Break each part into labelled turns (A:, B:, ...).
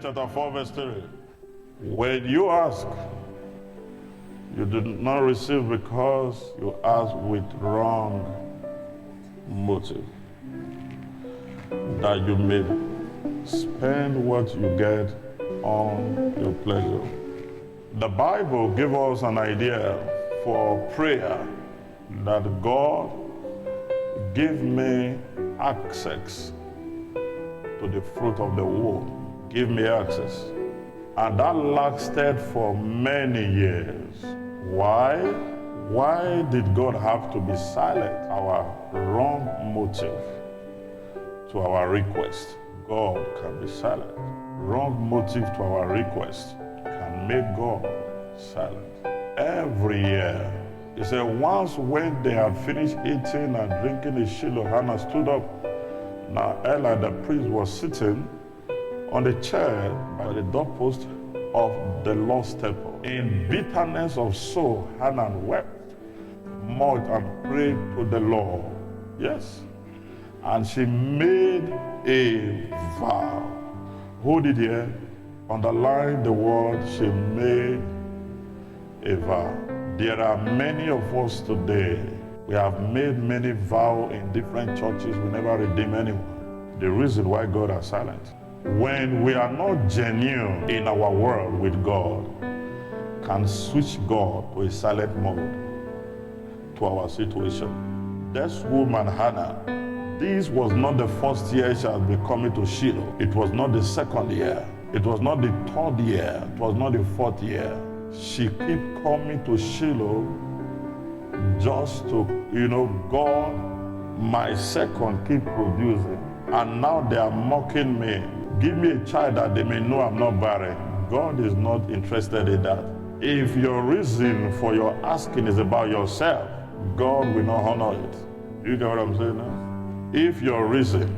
A: James chapter 4 verse 3. When you ask, you do not receive because you ask with wrong motive, that you may spend what you get on your pleasure. The Bible gives us an idea for prayer, that God give me access to the fruit of the womb. Give me access. And that lasted for many years. Why? Why did God have to be silent? Our wrong motive to our request. God can be silent. Wrong motive to our request can make God silent. Every year, he said, once when they had finished eating and drinking in Shiloh, Hannah stood up. Now Eli the priest was sitting on the chair by the doorpost of the Lord's temple. In bitterness of soul, Hannah wept much and prayed to the Lord. Yes. And she made a vow. Hold it here. Underline the word, she made a vow. There are many of us today, we have made many vows in different churches, we never redeem anyone. The reason why God is silent. When we are not genuine in our world with God, can switch God to a silent mode to our situation. This woman Hannah, this was not the first year she had been coming to Shiloh. It was not the second year. It was not the third year. It was not the fourth year. She kept coming to Shiloh just to, God, my second keep producing. And now they are mocking me. Give me a child that they may know I'm not barren. God is not interested in that. If your reason for your asking is about yourself, God will not honor it. You get what I'm saying now? If your reason,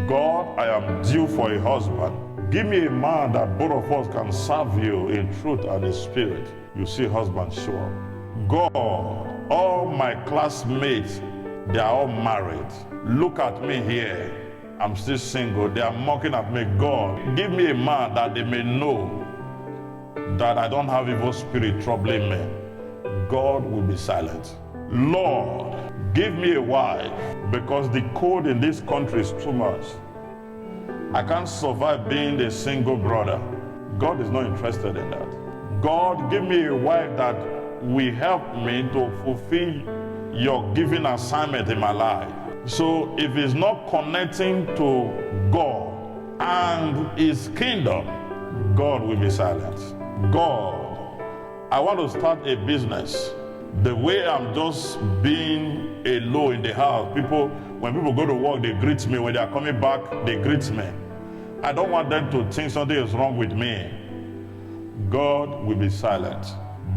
A: God, I am due for a husband, give me a man that both of us can serve you in truth and in spirit. You see husbands show up. God, all my classmates, they are all married. Look at me here. I'm still single. They are mocking at me. God, give me a man that they may know that I don't have evil spirit troubling me. God will be silent. Lord, give me a wife, because the code in this country is too much. I can't survive being a single brother. God is not interested in that. God, give me a wife that will help me to fulfill your given assignment in my life. So if it's not connecting to God and His kingdom, God will be silent. God, I want to start a business. The way I'm just being alone in the house, when people go to work, they greet me. When they are coming back, they greet me. I don't want them to think something is wrong with me. God will be silent.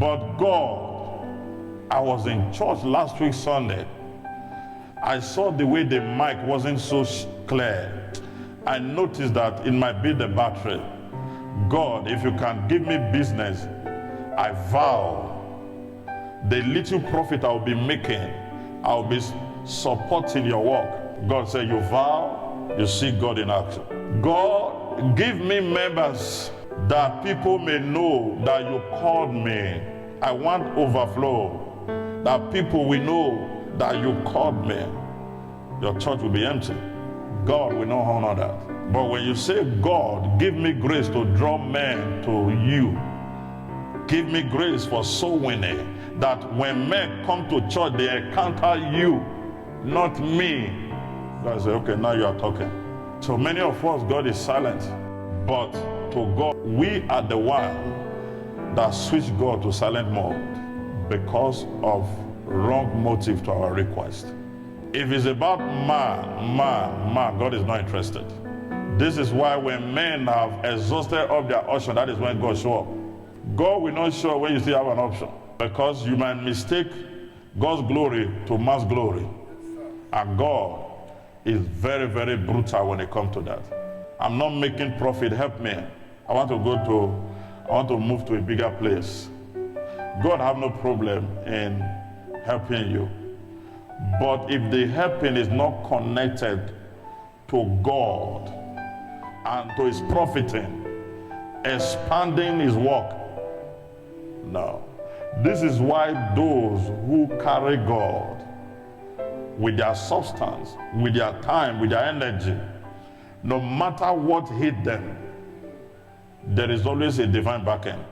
A: But God, I was in church last week Sunday. I saw the way the mic wasn't so clear. I noticed that it might be the battery. God, if you can give me business, I vow the little profit I'll be making, I'll be supporting your work. God said, you vow, you see God in action. God, give me members that people may know that you called me. I want overflow, that people will know that you called me. Your church will be empty. God will not honor that. But when you say, God, give me grace to draw men to you, give me grace for soul winning, that when men come to church, they encounter you, not me. God say, okay, now you are talking. So many of us, God is silent. But to God, we are the one that switch God to silent mode because of wrong motive to our request. If it's about man, God is not interested. This is why when men have exhausted up their option, that is when God show up. God will not show up when you still have an option, because you might mistake God's glory to man's glory. And God is very, very brutal when it comes to that. I'm not making profit, help me. I want to move to a bigger place. God have no problem in helping you. But if the helping is not connected to God and to His profiting, expanding his work. No. This is why those who carry God with their substance, with their time, with their energy, no matter what hit them, there is always a divine backend.